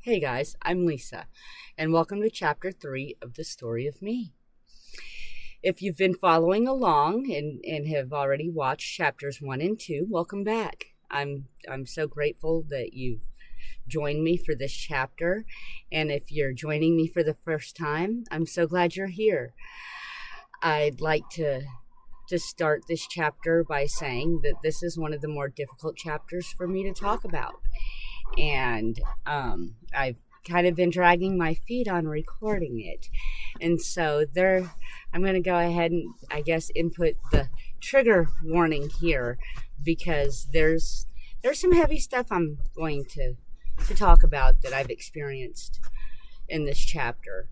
Hey guys, I'm Lisa, and welcome to Chapter 3 of The Story of Me. If you've been following along and have already watched Chapters 1 and 2, welcome back. I'm so grateful that you've joined me for this chapter, and if you're joining me for the first time, I'm so glad you're here. I'd like to start this chapter by saying that this is one of the more difficult chapters for me to talk about. And I've kind of been dragging my feet on recording it. And so I'm going to go ahead and, I guess, input the trigger warning here because there's some heavy stuff I'm going to talk about that I've experienced in this chapter.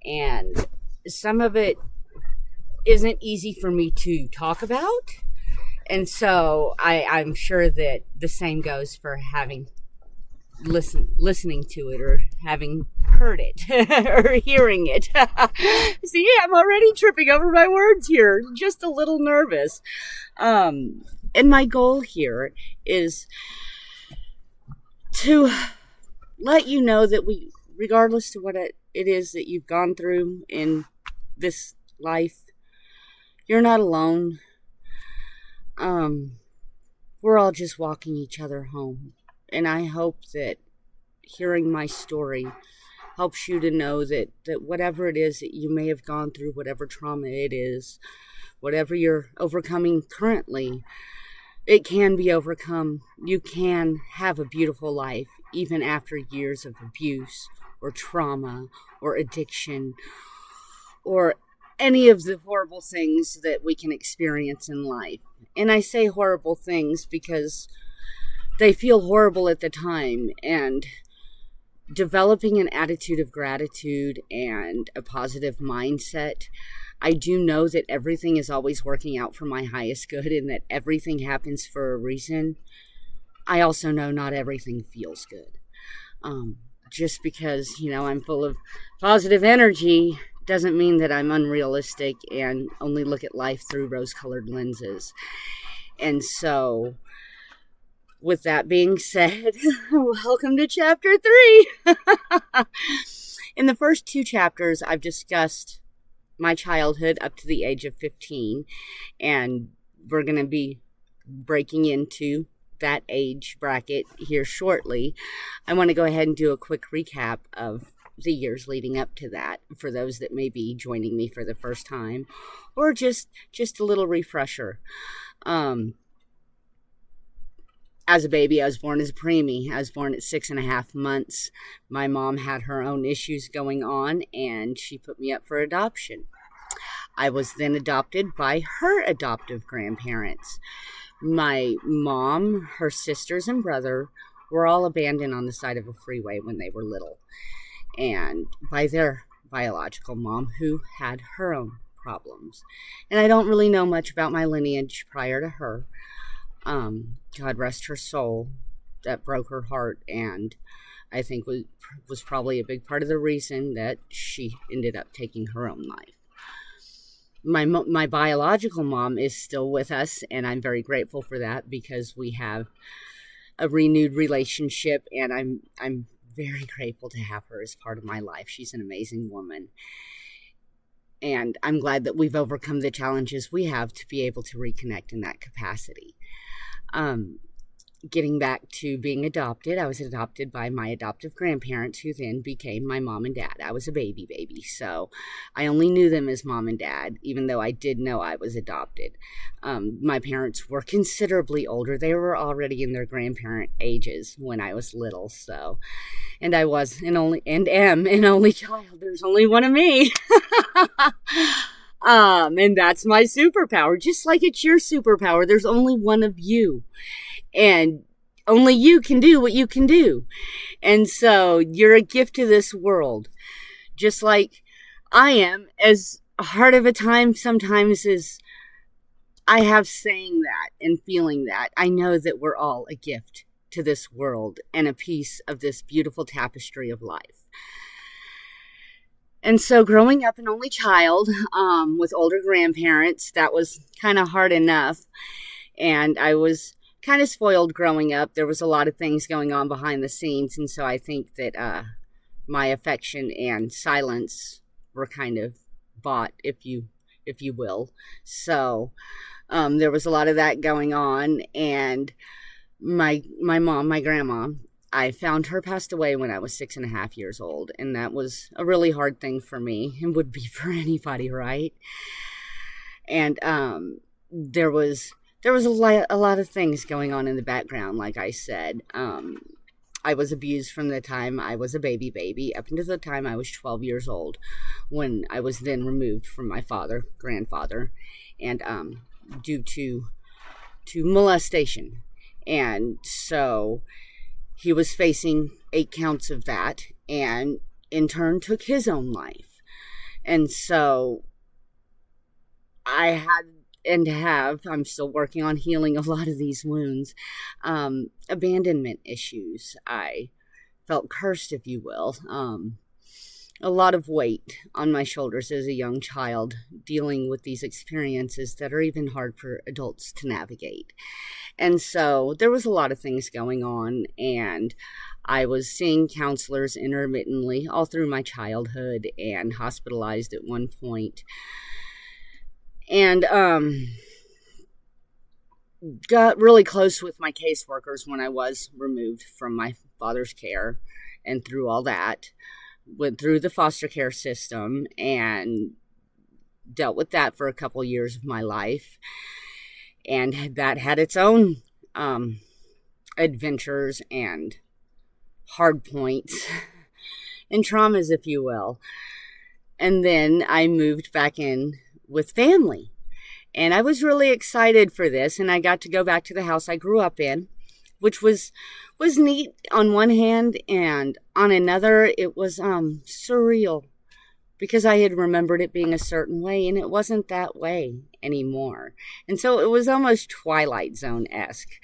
And some of it isn't easy for me to talk about. And so I'm sure that the same goes for having listening to it or having heard it or hearing it. See, I'm already tripping over my words here, just a little nervous. And my goal here is to let you know that regardless of what it is that you've gone through in this life, you're not alone. We're all just walking each other home. And I hope that hearing my story helps you to know that whatever it is that you may have gone through, whatever trauma it is, whatever you're overcoming currently, it can be overcome. You can have a beautiful life even after years of abuse or trauma or addiction or any of the horrible things that we can experience in life. And I say horrible things because they feel horrible at the time, and developing an attitude of gratitude and a positive mindset. I do know that everything is always working out for my highest good and that everything happens for a reason. I also know not everything feels good. Just because, I'm full of positive energy doesn't mean that I'm unrealistic and only look at life through rose-colored lenses. And so, with that being said, welcome to Chapter 3. In the first two chapters, I've discussed my childhood up to the age of 15, and we're going to be breaking into that age bracket here shortly. I want to go ahead and do a quick recap of the years leading up to that for those that may be joining me for the first time, or just a little refresher. As a baby, I was born as a preemie. I was born at 6.5 months. My mom had her own issues going on, and she put me up for adoption. I was then adopted by her adoptive grandparents. My mom, her sisters, and brother were all abandoned on the side of a freeway when they were little, and by their biological mom, who had her own problems. And I don't really know much about my lineage prior to her. God rest her soul. That broke her heart, and I think was probably a big part of the reason that she ended up taking her own life. My biological mom is still with us, and I'm very grateful for that because we have a renewed relationship, and I'm very grateful to have her as part of my life. She's an amazing woman. And I'm glad that we've overcome the challenges we have to be able to reconnect in that capacity. Getting back to being adopted, I was adopted by my adoptive grandparents, who then became my mom and dad. I was a baby, so I only knew them as mom and dad, even though I did know I was adopted. My parents were considerably older. They were already in their grandparent ages when I was little, and I was am an only child. There's only one of me. And that's my superpower. Just like it's your superpower, there's only one of you. And only you can do what you can do. And so you're a gift to this world. Just like I am, as hard of a time sometimes as I have saying that and feeling that. I know that we're all a gift to this world and a piece of this beautiful tapestry of life. And so growing up an only child with older grandparents, that was kind of hard enough. And I was kind of spoiled growing up. There was a lot of things going on behind the scenes, and so I think that my affection and silence were kind of bought, if you will. So there was a lot of that going on, and my mom, my grandma, I found her passed away when I was 6.5 years old, and that was a really hard thing for me, and would be for anybody, right? And there was a lot of things going on in the background, like I said. I was abused from the time I was a baby up until the time I was 12 years old, when I was then removed from my grandfather, and due to molestation. And so he was facing 8 counts of that, and in turn took his own life. And so I had and I'm still working on healing a lot of these wounds. Abandonment issues. I felt cursed, if you will. A lot of weight on my shoulders as a young child, dealing with these experiences that are even hard for adults to navigate. And so there was a lot of things going on, and I was seeing counselors intermittently all through my childhood, and hospitalized at one point. And got really close with my caseworkers when I was removed from my father's care, and through all that, went through the foster care system and dealt with that for a couple years of my life. And that had its own adventures and hard points and traumas, if you will. And then I moved back in with family. And I was really excited for this, and I got to go back to the house I grew up in, which was neat on one hand, and on another it was surreal, because I had remembered it being a certain way, and it wasn't that way anymore. And so it was almost Twilight Zone-esque,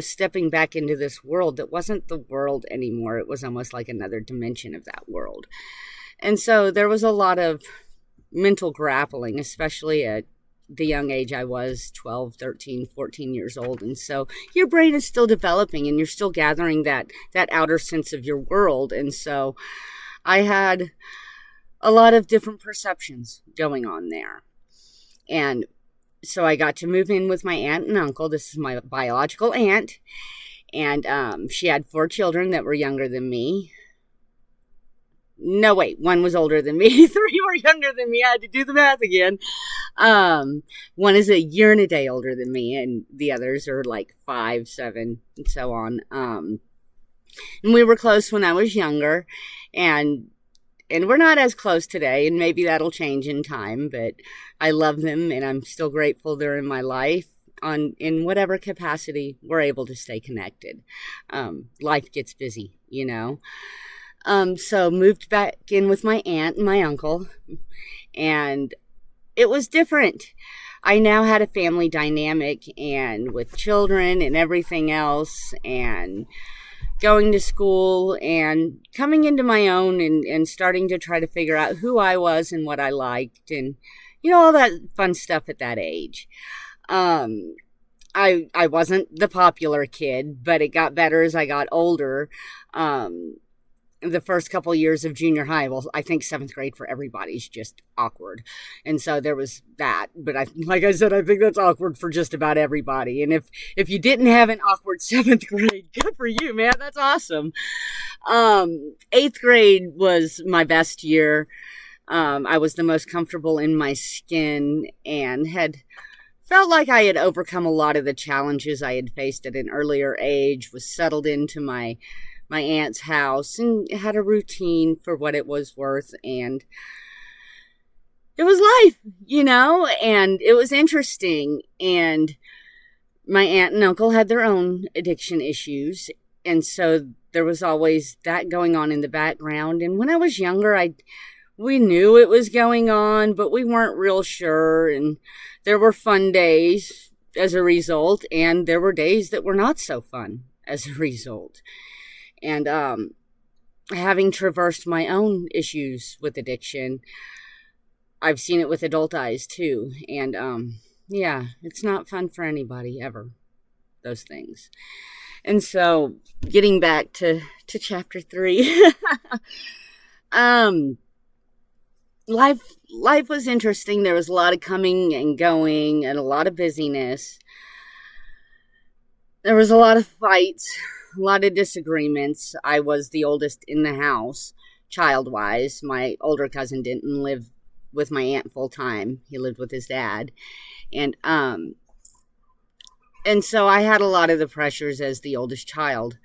stepping back into this world that wasn't the world anymore. It was almost like another dimension of that world. And so there was a lot of mental grappling, especially at the young age I was, 12, 13, 14 years old. And so your brain is still developing, and you're still gathering that outer sense of your world. And so I had a lot of different perceptions going on there. And so I got to move in with my aunt and uncle. This is my biological aunt. And she had 4 children that were younger than me. No, wait, 1 was older than me. 3 were younger than me. I had to do the math again. 1 is a year and a day older than me, and the others are like 5, 7, and so on. And we were close when I was younger, and we're not as close today, and maybe that'll change in time, but I love them, and I'm still grateful they're in my life. In whatever capacity we're able to stay connected. Life gets busy, So moved back in with my aunt and my uncle, and it was different. I now had a family dynamic, and with children and everything else, and going to school and coming into my own, and starting to try to figure out who I was and what I liked, and all that fun stuff at that age. I wasn't the popular kid, but it got better as I got older. The first couple years of junior high, well, I think 7th grade for everybody is just awkward. And so there was that. But like I said, I think that's awkward for just about everybody. And if you didn't have an awkward 7th grade, good for you, man. That's awesome. 8th grade was my best year. I was the most comfortable in my skin, and had felt like I had overcome a lot of the challenges I had faced at an earlier age, was settled into my aunt's house, and had a routine for what it was worth. And it was life, and it was interesting. And my aunt and uncle had their own addiction issues. And so there was always that going on in the background. And when I was younger, we knew it was going on, but we weren't real sure. And there were fun days as a result, and there were days that were not so fun as a result. And having traversed my own issues with addiction, I've seen it with adult eyes too. And yeah, it's not fun for anybody ever. those things. And so, getting back to chapter 3, um, life was interesting. There was a lot of coming and going and a lot of busyness. There was a lot of fights, a lot of disagreements. I was the oldest in the house, child-wise. My older cousin didn't live with my aunt full time. He lived with his dad. And so I had a lot of the pressures as the oldest child,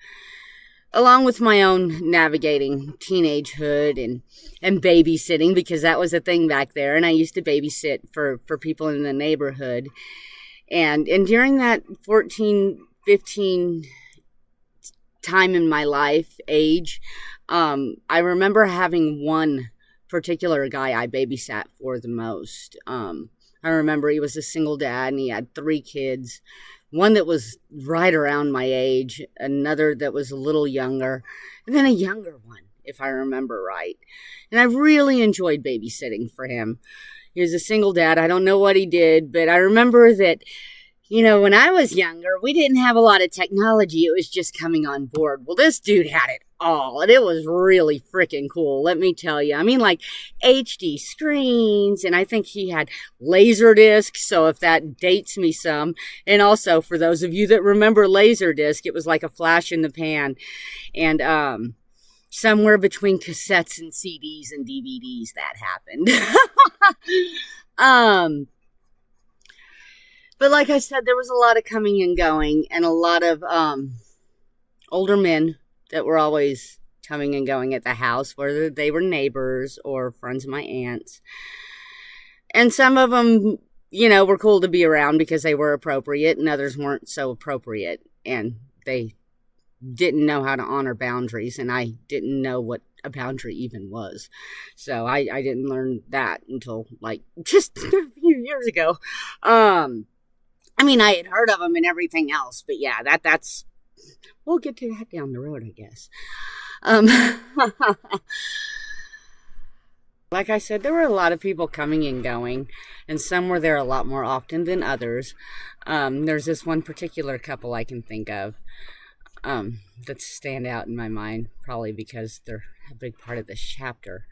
along with my own navigating teenagehood and babysitting, because that was a thing back there. And I used to babysit for people in the neighborhood. And during that 14, 15 time in my life age, I remember having one particular guy I babysat for the most. I remember he was a single dad and he had 3 kids. One that was right around my age, another that was a little younger, and then a younger one, if I remember right. And I really enjoyed babysitting for him. He was a single dad. I don't know what he did, but I remember that, when I was younger, we didn't have a lot of technology. It was just coming on board. Well, this dude had it all, and it was really freaking cool, let me tell you. I mean, like HD screens, and I think he had Laserdisc, so if that dates me some. And also, for those of you that remember Laserdisc, it was like a flash in the pan, and somewhere between cassettes and CDs and DVDs that happened. But like I said, there was a lot of coming and going, and a lot of older men that were always coming and going at the house, whether they were neighbors or friends of my aunt's. And some of them, were cool to be around because they were appropriate, and others weren't so appropriate, and they didn't know how to honor boundaries, and I didn't know what a boundary even was. So I didn't learn that until like just a few years ago. I mean, I had heard of them and everything else, but yeah, that's, we'll get to that down the road, I guess. Like I said, there were a lot of people coming and going, and some were there a lot more often than others. There's this one particular couple I can think of that stand out in my mind, probably because they're a big part of this chapter.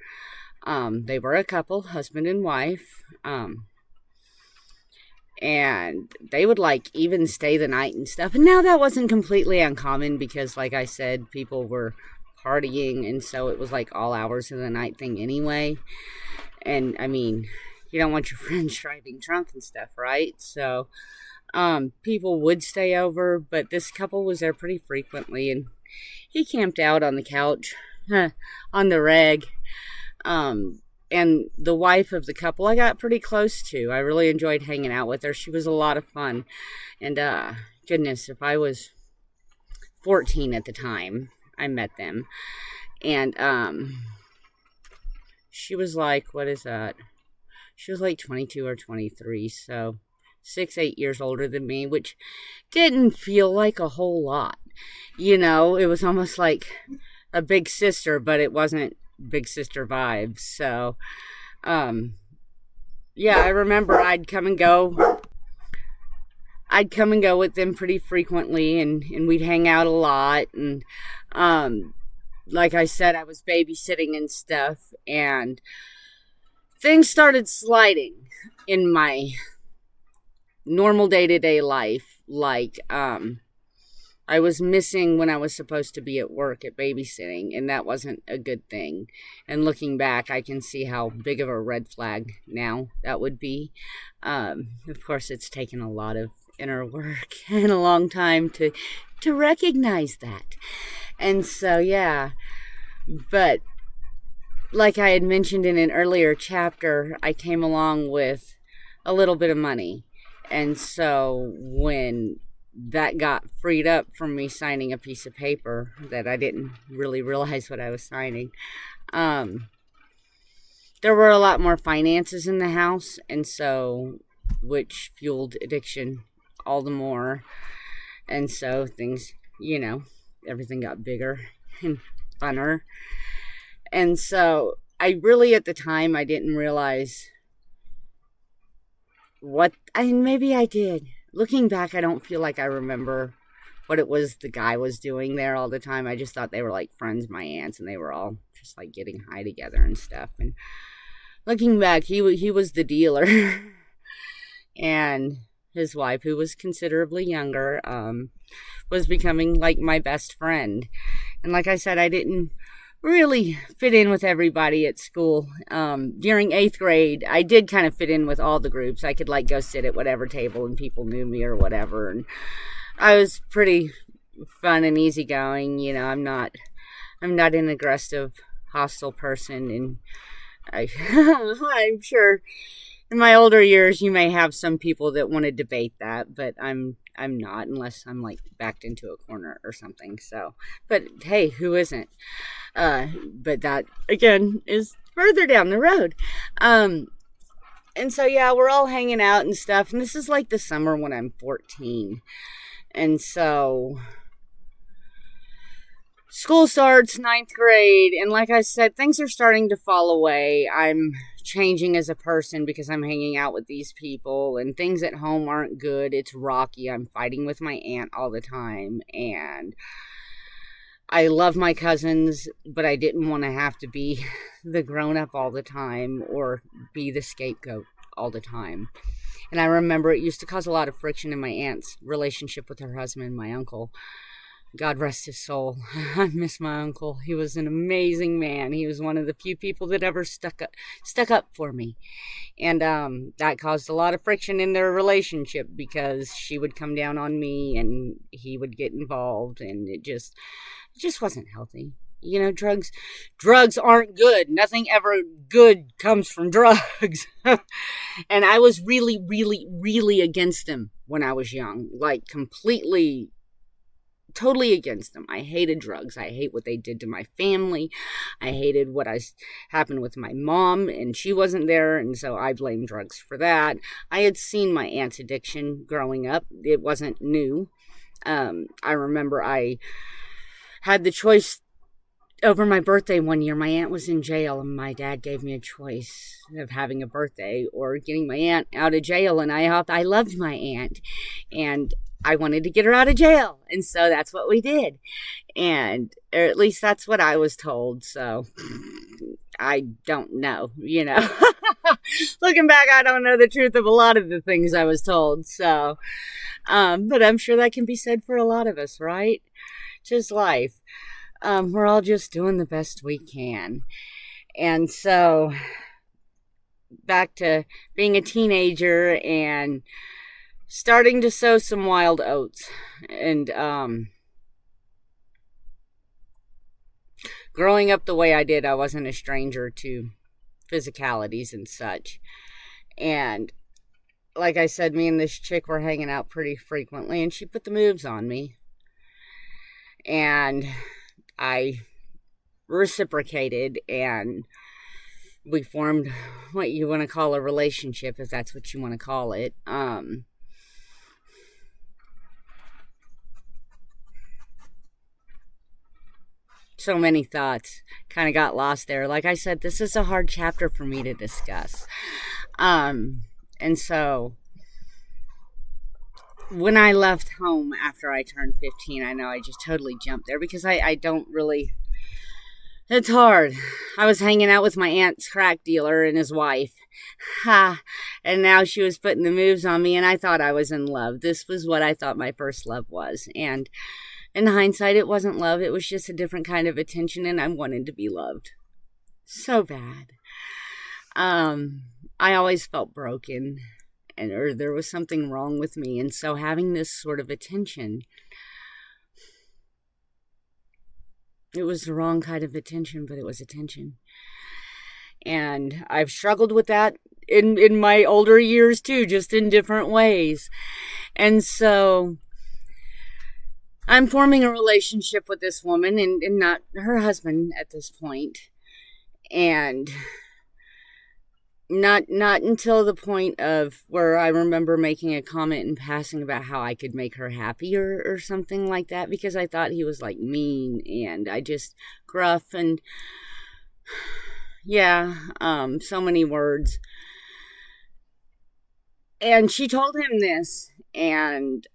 They were a couple, husband and wife, and they would even stay the night and stuff. And now that wasn't completely uncommon because, like I said, people were partying, and so it was like all hours of the night thing anyway. And I mean, you don't want your friends driving drunk and stuff, right? So people would stay over, but this couple was there pretty frequently, and he camped out on the couch on the reg. And the wife of the couple I got pretty close to. I really enjoyed hanging out with her. She was a lot of fun. And goodness, if I was 14 at the time I met them. And she was like, what is that? She was like 22 or 23, so 8 years older than me, which didn't feel like a whole lot. It was almost like a big sister, but it wasn't big sister vibes. So yeah, I remember I'd come and go with them pretty frequently, and we'd hang out a lot. And like I said, I was babysitting and stuff, and things started sliding in my normal day-to-day life. Like I was missing when I was supposed to be at work at babysitting, and that wasn't a good thing. And looking back, I can see how big of a red flag now that would be. Of course, it's taken a lot of inner work and a long time to recognize that. And so, yeah. But like I had mentioned in an earlier chapter, I came along with a little bit of money. And so when that got freed up from me signing a piece of paper that I didn't really realize what I was signing, there were a lot more finances in the house, and so, which fueled addiction all the more. And so things, everything got bigger and funner. And so I really, at the time, I didn't realize maybe I did. looking back, I don't feel like I remember what it was the guy was doing there all the time. I just thought they were like friends, my aunts, and they were all just like getting high together and stuff. And looking back, he was the dealer, and his wife, who was considerably younger, was becoming like my best friend. And like I said, I didn't really fit in with everybody at school. During 8th grade, I did kind of fit in with all the groups. I could like go sit at whatever table and people knew me or whatever. And I was pretty fun and easygoing. You know, I'm not an aggressive, hostile person. And I'm sure in my older years, you may have some people that want to debate that, but I'm not, unless I'm like backed into a corner or something. So, but hey, who isn't? But that again is further down the road. And so yeah, we're all hanging out and stuff. And this is like the summer when I'm 14, and so school starts 9th grade, and like I said, things are starting to fall away. I'm changing as a person because I'm hanging out with these people, and things at home aren't good. It's rocky. I'm fighting with my aunt all the time, and I love my cousins, but I didn't want to have to be the grown-up all the time or be the scapegoat all the time. And I remember it used to cause a lot of friction in my aunt's relationship with her husband, my uncle. God rest his soul. I miss my uncle. He was an amazing man. He was one of the few people that ever stuck up for me. And that caused a lot of friction in their relationship because she would come down on me and he would get involved, and it just wasn't healthy. You know, drugs aren't good. Nothing ever good comes from drugs. And I was really, really, really against them when I was young. Like completely, totally against them. I hated drugs. I hate what they did to my family. I hated what happened with my mom, and she wasn't there, and so I blame drugs for that. I had seen my aunt's addiction growing up. It wasn't new. I remember I had the choice over my birthday one year. My aunt was in jail, and my dad gave me a choice of having a birthday or getting my aunt out of jail. And I loved my aunt, and I wanted to get her out of jail. And so that's what we did. And or at least that's what I was told. So I don't know, you know. Looking back, I don't know the truth of a lot of the things I was told. So, but I'm sure that can be said for a lot of us, right? Just life. We're all just doing the best we can. And so back to being a teenager and starting to sow some wild oats. And growing up the way I did, I wasn't a stranger to physicalities and such. And like I said, me and this chick were hanging out pretty frequently, and she put the moves on me. And I reciprocated, and we formed what you want to call a relationship, if that's what you want to call it. So many thoughts kind of got lost there. Like I said, this is a hard chapter for me to discuss. And so when I left home after I turned 15, I know I just totally jumped there because I don't really, it's hard. I was hanging out with my aunt's crack dealer and his wife. And now she was putting the moves on me, and I thought I was in love. This was what I thought my first love was. And in hindsight, it wasn't love. It was just a different kind of attention, and I wanted to be loved so bad. I always felt broken, or there was something wrong with me. And so having this sort of attention, it was the wrong kind of attention, but it was attention. And I've struggled with that in my older years too, just in different ways. And so I'm forming a relationship with this woman and not her husband at this point. And not until the point of where I remember making a comment in passing about how I could make her happy or something like that, because I thought he was like mean and I just gruff and yeah, so many words. And she told him this, And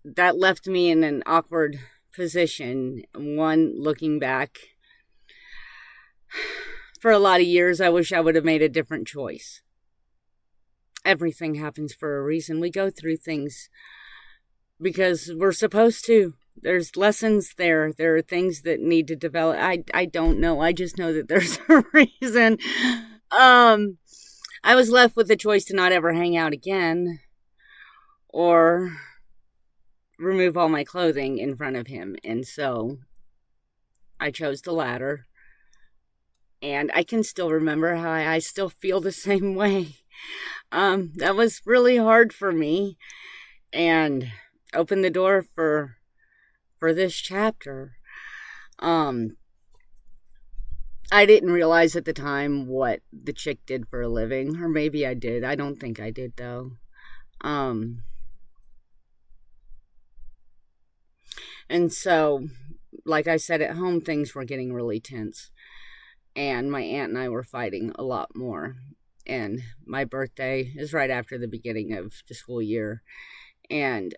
that left me in an awkward position. One, looking back, for a lot of years, I wish I would have made a different choice. Everything happens for a reason. We go through things because we're supposed to. There's lessons there. There are things that need to develop. I don't know. I just know that there's a reason. I was left with the choice to not ever hang out again or remove all my clothing in front of him. And so I chose the latter. And I can still remember how I still feel the same way. That was really hard for me and opened the door for this chapter. I didn't realize at the time what the chick did for a living, or maybe I did. I don't think I did, though. And so, like I said, at home, things were getting really tense. And my aunt and I were fighting a lot more. And my birthday is right after the beginning of the school year. And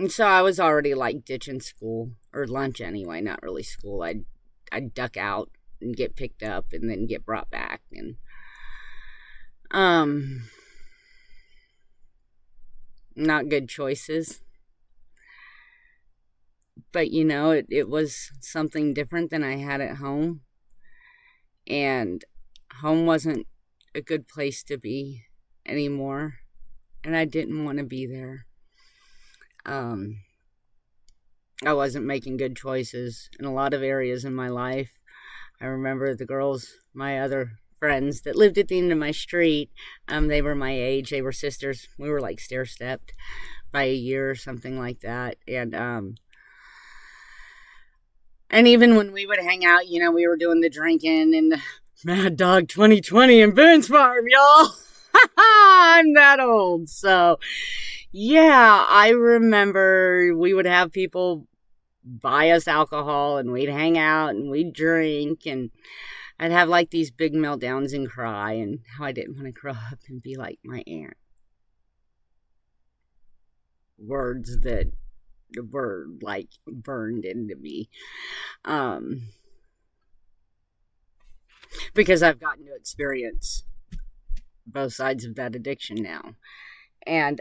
so I was already like ditching school, or lunch anyway, not really school. I'd duck out and get picked up and then get brought back. And not good choices. But, you know, it was something different than I had at home. And home wasn't a good place to be anymore. And I didn't want to be there. I wasn't making good choices in a lot of areas in my life. I remember the girls, my other friends that lived at the end of my street, they were my age. They were sisters. We were like stair-stepped by a year or something like that. And even when we would hang out, you know, we were doing the drinking and the Mad Dog 2020 in Burns Farm, y'all. I'm that old. So, yeah, I remember we would have people buy us alcohol and we'd hang out and we'd drink, and I'd have like these big meltdowns and cry, and how I didn't want to grow up and be like my aunt. Words that were like burned into me. Because I've gotten to experience both sides of that addiction now. And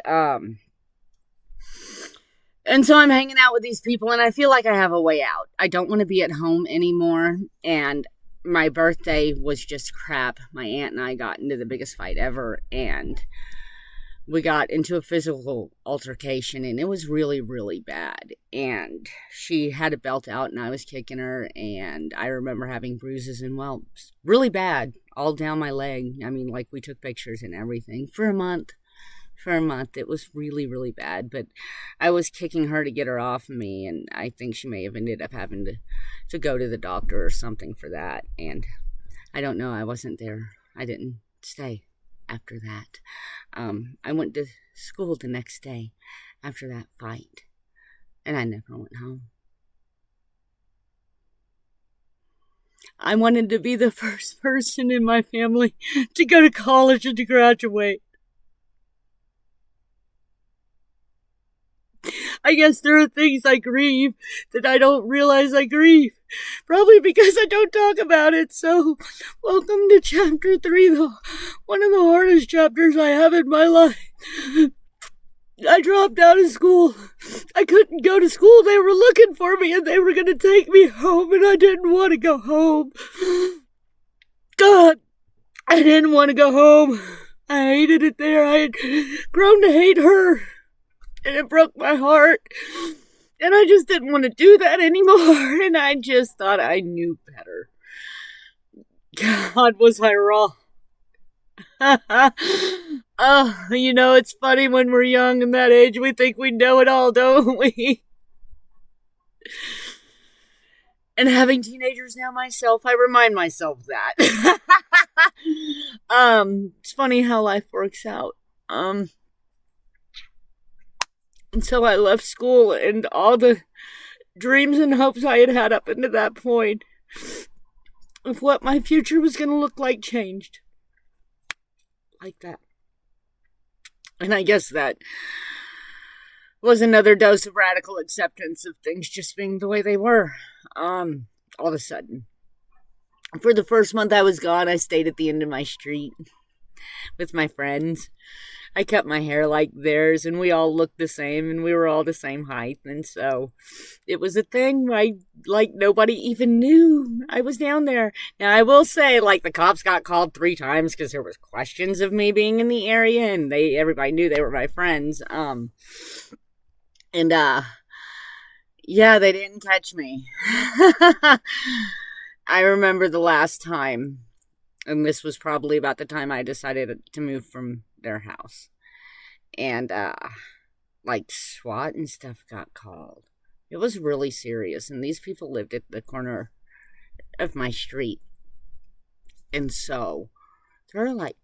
so I'm hanging out with these people, and I feel like I have a way out. I don't want to be at home anymore. And my birthday was just crap. My aunt and I got into the biggest fight ever, and we got into a physical altercation, and it was really, really bad. And she had a belt out, and I was kicking her, and I remember having bruises and welts. Really bad, all down my leg. I mean, like, we took pictures and everything for a month. It was really, really bad, but I was kicking her to get her off of me, and I think she may have ended up having to go to the doctor or something for that, and I don't know, I wasn't there. I didn't stay after that. I went to school the next day after that fight, and I never went home. I wanted to be the first person in my family to go to college and to graduate. I guess there are things I grieve that I don't realize I grieve. Probably because I don't talk about it. So, welcome to chapter 3, one of the hardest chapters I have in my life. I dropped out of school. I couldn't go to school. They were looking for me, and they were going to take me home, and I didn't want to go home. God, I didn't want to go home. I hated it there. I had grown to hate her. And it broke my heart. And I just didn't want to do that anymore. And I just thought I knew better. God, was I wrong? Oh, you know, it's funny when we're young and that age, we think we know it all, don't we? And having teenagers now myself, I remind myself that. It's funny how life works out. Until I left school, and all the dreams and hopes I had had up into that point of what my future was going to look like changed. Like that. And I guess that was another dose of radical acceptance of things just being the way they were. All of a sudden. For the first month I was gone, I stayed at the end of my street with my friends. I cut my hair like theirs, and we all looked the same, and we were all the same height, and so it was a thing. Like, nobody even knew I was down there. Now, I will say, like, the cops got called 3 times because there was questions of me being in the area, and everybody knew they were my friends. And yeah, they didn't catch me. I remember the last time, and this was probably about the time I decided to move from their house. And, like, SWAT and stuff got called. It was really serious, and these people lived at the corner of my street. And so, there are, like,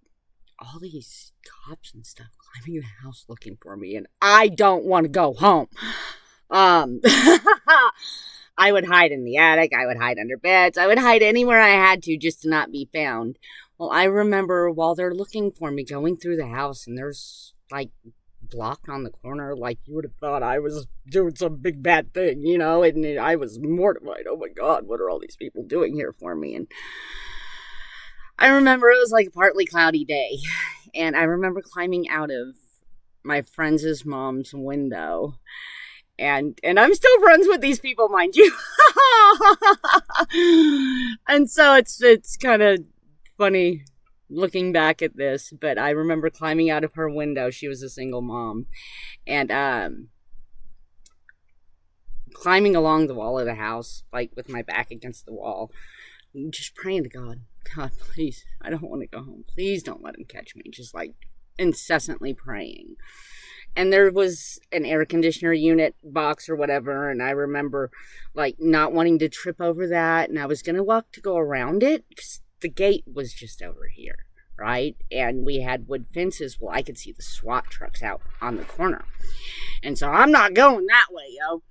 all these cops and stuff climbing the house looking for me, and I don't want to go home. I would hide in the attic, I would hide under beds, I would hide anywhere I had to just to not be found. Well, I remember while they're looking for me, going through the house, and there's, like, blocked on the corner, like, you would have thought I was doing some big bad thing, you know, and I was mortified. Oh my God, what are all these people doing here for me? And I remember it was like a partly cloudy day, and I remember climbing out of my friend's mom's window, and I'm still friends with these people, mind you. And so it's kind of funny looking back at this, but I remember climbing out of her window. She was a single mom, and climbing along the wall of the house, like with my back against the wall, just praying to God, please, I don't want to go home. Please don't let him catch me. Just like incessantly praying. And there was an air conditioner unit box or whatever, and I remember like not wanting to trip over that, and I was gonna walk to go around it because the gate was just over here, right? And we had wood fences. Well, I could see the SWAT trucks out on the corner, and so I'm not going that way, yo.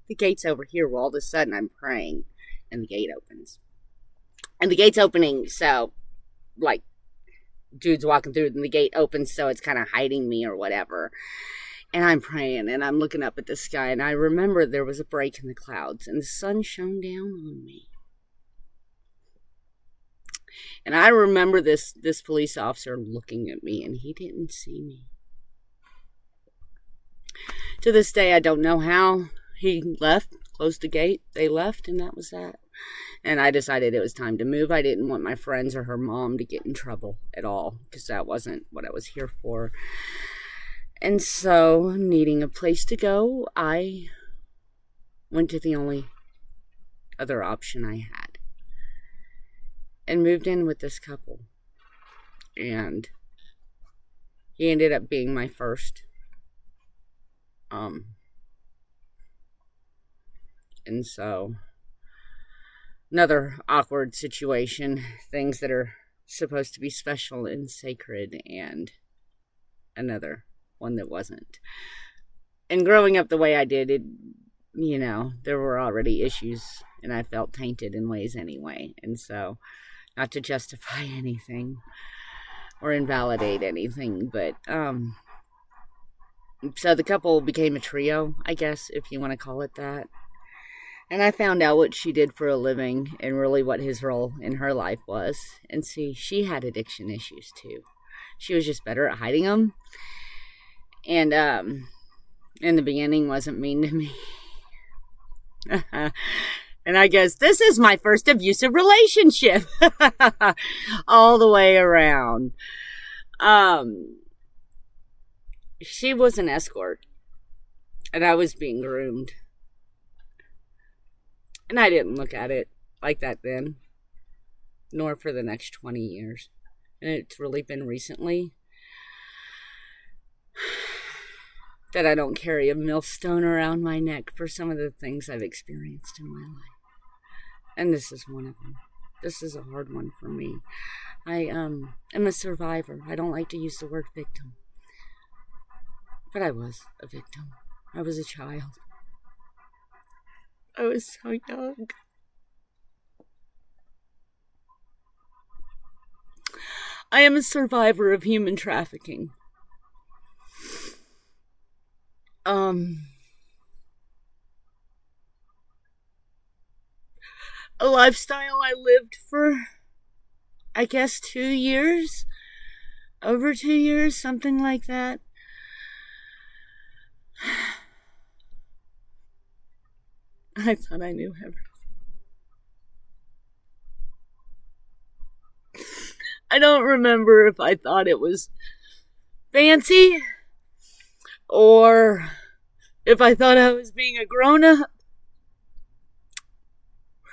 The gate's over here. Well, all of a sudden I'm praying, and the gate opens, and the gate's opening, so like dude's walking through and the gate opens, so it's kind of hiding me or whatever. And I'm praying and I'm looking up at the sky, and I remember there was a break in the clouds and the sun shone down on me. And I remember this police officer looking at me, and he didn't see me. To this day, I don't know how he left, closed the gate, they left, and that was that. And I decided it was time to move. I didn't want my friends or her mom to get in trouble at all, because that wasn't what I was here for. And so, needing a place to go, I went to the only other option I had, and moved in with this couple. And he ended up being my first. And so, another awkward situation, things that are supposed to be special and sacred, and another one that wasn't. And growing up the way I did, it, you know, there were already issues, and I felt tainted in ways anyway. And so, not to justify anything or invalidate anything, but so the couple became a trio, I guess, if you want to call it that. And I found out what she did for a living and really what his role in her life was. And see, she had addiction issues too. She was just better at hiding them. And in the beginning wasn't mean to me. And I guess this is my first abusive relationship. All the way around. She was an escort, and I was being groomed. And I didn't look at it like that then, nor for the next 20 years. And it's really been recently that I don't carry a millstone around my neck for some of the things I've experienced in my life. And this is one of them. This is a hard one for me. I am a survivor. I don't like to use the word victim. But I was a victim. I was a child. I was so young. I am a survivor of human trafficking. Um, a lifestyle I lived for, I guess, 2 years, over 2 years, something like that. I thought I knew everything. I don't remember if I thought it was fancy or if I thought I was being a grown up.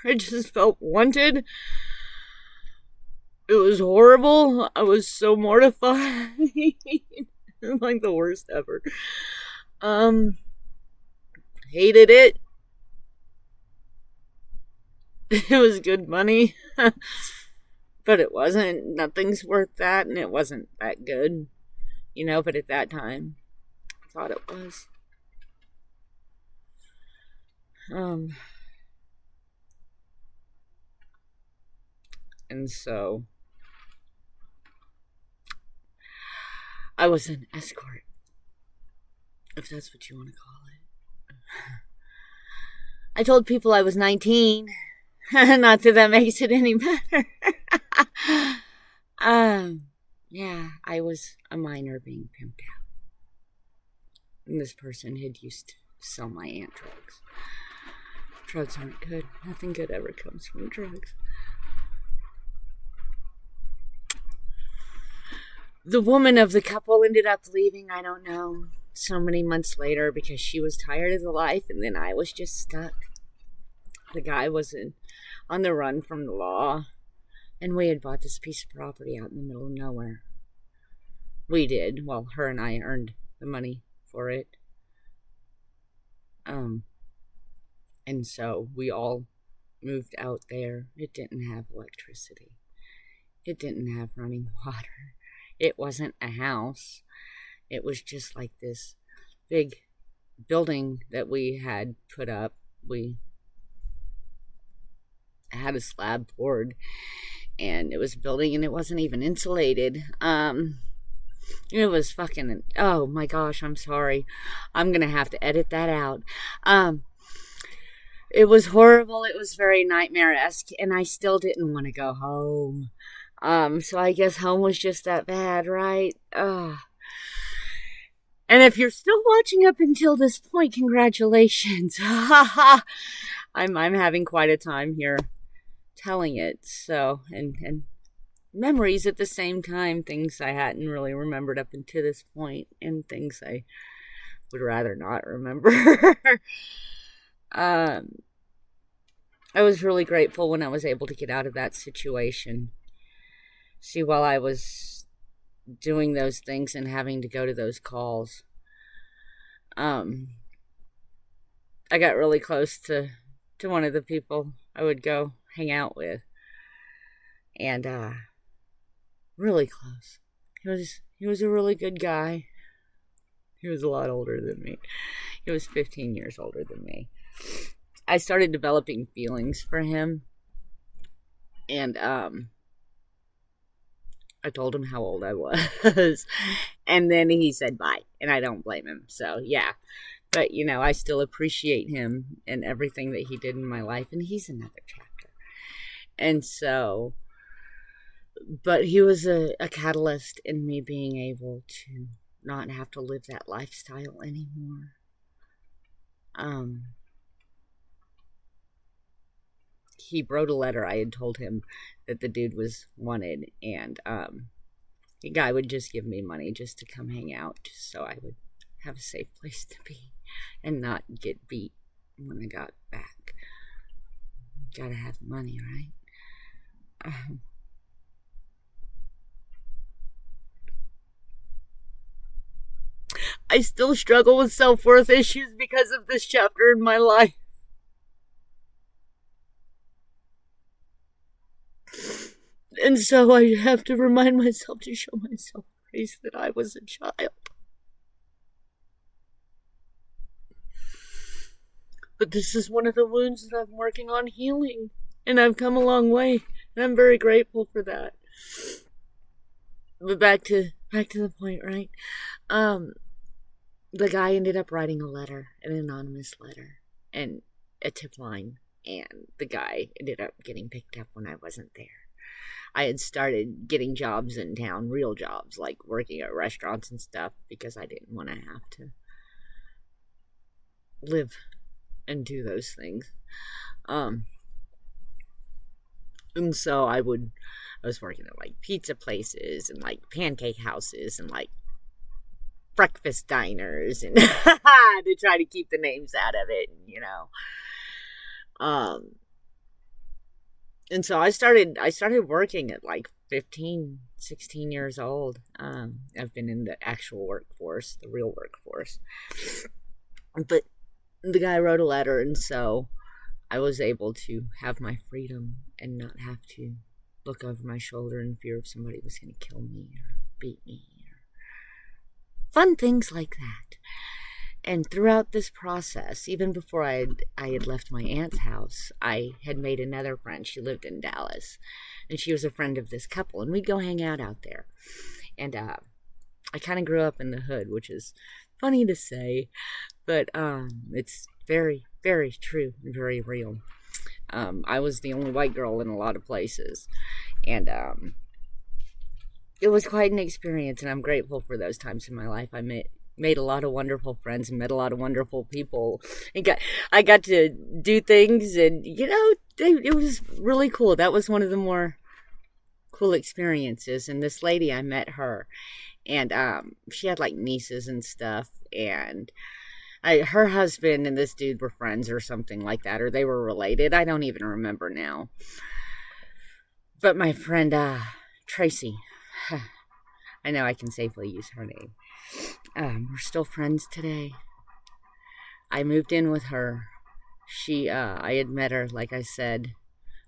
I just felt wanted. It was horrible. I was so mortified. Like the worst ever. Hated it. It was good money. But it wasn't. Nothing's worth that, and it wasn't that good. But at that time, I thought it was. And so I was an escort, if that's what you want to call it. I told people I was 19. Not that that makes it any better. Yeah, I was a minor being pimped out. And this person had used to sell my aunt drugs. Drugs aren't good. Nothing good ever comes from drugs. The woman of the couple ended up leaving, I don't know, so many months later because she was tired of the life, and then I was just stuck. The guy was on the run from the law, and we had bought this piece of property out in the middle of nowhere. We did. Well, her and I earned the money for it. And so we all moved out there. It didn't have electricity. It didn't have running water. It wasn't a house. It was just like this big building that we had put up. We had a slab poured, and it was a building, and it wasn't even insulated. It was fucking, oh my gosh, I'm sorry. I'm gonna have to edit that out. It was horrible. It was very nightmare-esque, and I still didn't want to go home. So I guess home was just that bad, right? And if you're still watching up until this point, congratulations. I'm having quite a time here telling it. So, and memories at the same time, things I hadn't really remembered up until this point, and things I would rather not remember. I was really grateful when I was able to get out of that situation. See, while I was doing those things and having to go to those calls, I got really close to one of the people I would go hang out with. And, really close. He was a really good guy. He was a lot older than me. He was 15 years older than me. I started developing feelings for him. And, I told him how old I was. And then he said bye. And I don't blame him. So, yeah. But, I still appreciate him and everything that he did in my life. And he's another chapter. And so, but he was a catalyst in me being able to not have to live that lifestyle anymore. He wrote a letter. I had told him that the dude was wanted, and the guy would just give me money just to come hang out, just so I would have a safe place to be and not get beat when I got back. Gotta have money, right? I still struggle with self-worth issues because of this chapter in my life. And so I have to remind myself to show myself grace that I was a child. But this is one of the wounds that I'm working on healing. And I've come a long way. And I'm very grateful for that. But back to the point, right? the guy ended up writing a letter, an anonymous letter, and a tip line. And the guy ended up getting picked up when I wasn't there. I had started getting jobs in town, real jobs, like working at restaurants and stuff, because I didn't want to have to live and do those things. And so I was working at like pizza places and like pancake houses and like breakfast diners and to try to keep the names out of it, and so I started working at like 15, 16 years old. I've been in the actual workforce, the real workforce. But the guy wrote a letter, and so I was able to have my freedom and not have to look over my shoulder in fear of somebody was going to kill me or beat me or fun things like that. And throughout this process, even before I had left my aunt's house, I had made another friend. She lived in Dallas, and she was a friend of this couple, and we'd go hang out there. And I kind of grew up in the hood, which is funny to say, but it's very, very true and very real. I was the only white girl in a lot of places, and it was quite an experience, and I'm grateful for those times in my life. I made a lot of wonderful friends and met a lot of wonderful people, and I got to do things, and it was really cool. That was one of the more cool experiences. And this lady, I met her, and she had like nieces and stuff, and her husband and this dude were friends or something like that, or they were related. I don't even remember now. But my friend Tracy, I know I can safely use her name. We're still friends today. I moved in with her. I had met her, like I said,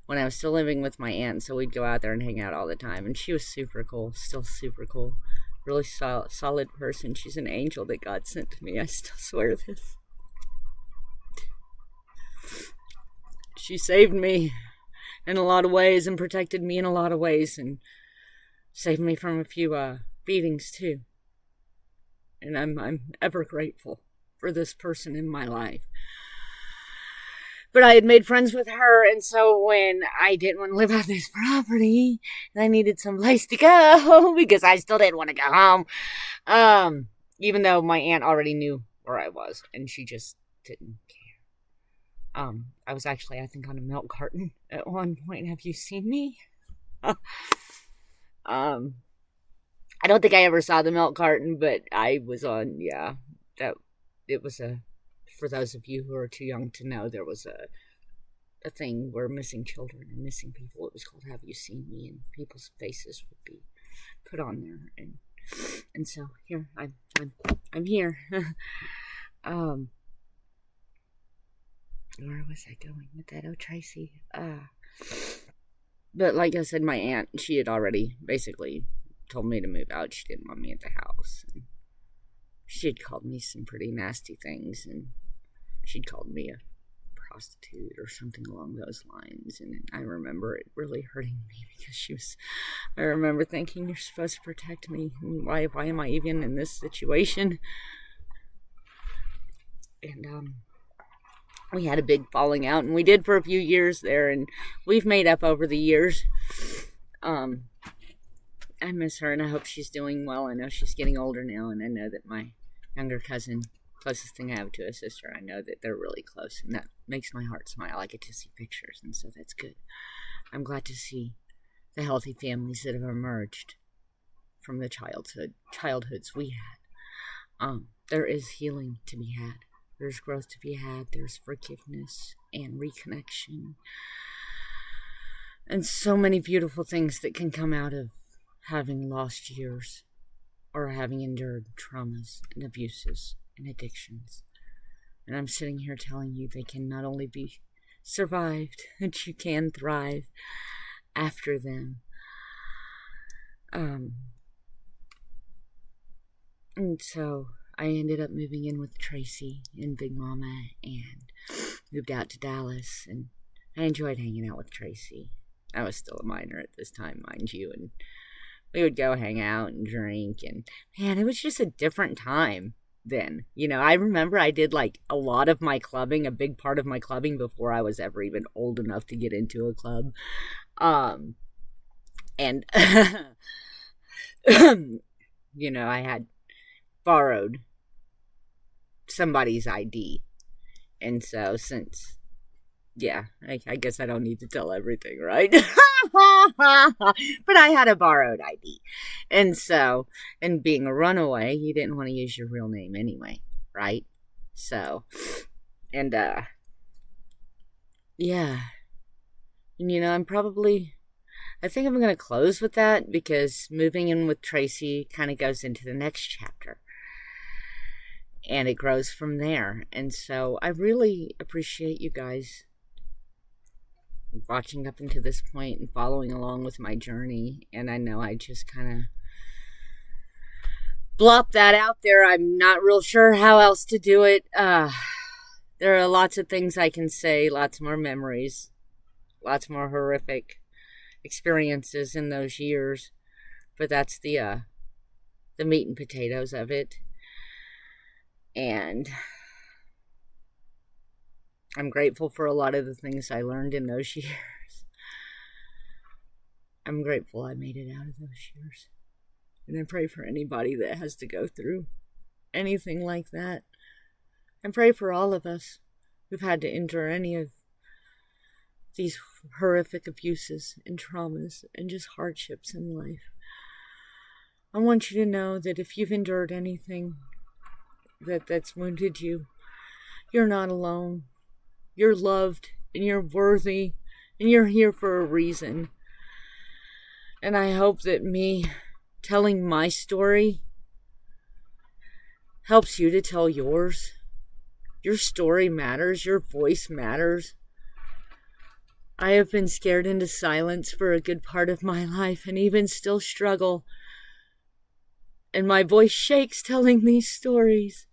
when I was still living with my aunt, so we'd go out there and hang out all the time. And she was super cool, still super cool. Really solid person. She's an angel that God sent to me. I still swear this. She saved me in a lot of ways and protected me in a lot of ways and saved me from a few beatings too. And I'm ever grateful for this person in my life. But I had made friends with her, and so when I didn't want to live on this property, and I needed some place to go, because I still didn't want to go home, even though my aunt already knew where I was, and she just didn't care. I was actually, I think, on a milk carton at one point. Have you seen me? I don't think I ever saw the milk carton, but I was on, it was for those of you who are too young to know, there was a thing where missing children and missing people, it was called Have You Seen Me? And people's faces would be put on there. And so here, I'm here. Where was I going with that? Oh, Tracy. But like I said, my aunt, she had already basically told me to move out. She didn't want me at the house. And she had called me some pretty nasty things, and she'd called me a prostitute or something along those lines. And I remember it really hurting me because I remember thinking, you're supposed to protect me. Why am I even in this situation? And we had a big falling out, and we did for a few years there, and we've made up over the years. I miss her, and I hope she's doing well. I know she's getting older now, and I know that my younger cousin, closest thing I have to a sister, I know that they're really close, and that makes my heart smile. I get to see pictures, and so that's good. I'm glad to see the healthy families that have emerged from the childhoods we had. There is healing to be had. There's growth to be had. There's forgiveness and reconnection. And so many beautiful things that can come out of having lost years or having endured traumas and abuses and addictions. And I'm sitting here telling you they can not only be survived, but you can thrive after them. And so I ended up moving in with Tracy and Big Mama and moved out to Dallas, and I enjoyed hanging out with Tracy. I was still a minor at this time, mind you, and we would go hang out and drink, and man, it was just a different time. then. You know, I remember I did like a lot of my clubbing, a big part of my clubbing before I was ever even old enough to get into a club. And you know, I had borrowed somebody's ID. And so since, yeah, I guess I don't need to tell everything, right? But I had a borrowed ID. And so, and being a runaway, you didn't want to use your real name anyway, right? So, and, yeah. And, you know, I think I'm going to close with that because moving in with Tracy kind of goes into the next chapter. And it grows from there. And so I really appreciate you guys watching up into this point and following along with my journey. And I know I just kind of blop that out there. I'm not real sure how else to do it. There are lots of things I can say, lots more memories, lots more horrific experiences in those years. But that's the meat and potatoes of it. And I'm grateful for a lot of the things I learned in those years. I'm grateful I made it out of those years. And I pray for anybody that has to go through anything like that. And pray for all of us who've had to endure any of these horrific abuses and traumas and just hardships in life. I want you to know that if you've endured anything that's wounded you, you're not alone. You're loved and you're worthy and you're here for a reason. And I hope that me telling my story helps you to tell yours. Your story matters. Your voice matters. I have been scared into silence for a good part of my life and even still struggle. And my voice shakes telling these stories.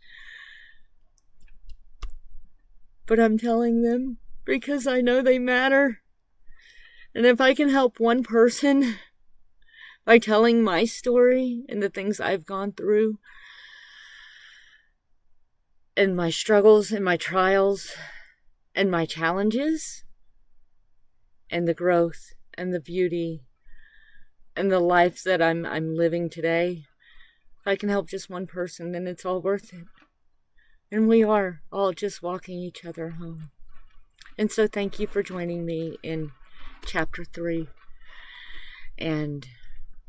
But I'm telling them because I know they matter. And if I can help one person by telling my story and the things I've gone through, and my struggles and my trials and my challenges, and the growth and the beauty and the life that I'm living today, if I can help just one person, then it's all worth it. And we are all just walking each other home. And so thank you for joining me in chapter 3. And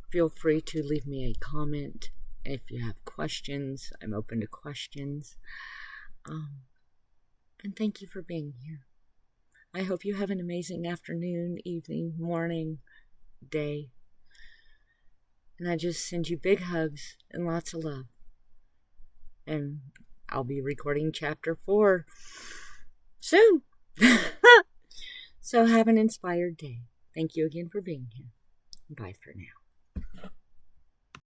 feel free to leave me a comment if you have questions. I'm open to questions. And thank you for being here. I hope you have an amazing afternoon, evening, morning, day. And I just send you big hugs and lots of love. And I'll be recording chapter 4 soon. So have an inspired day. Thank you again for being here. Bye for now.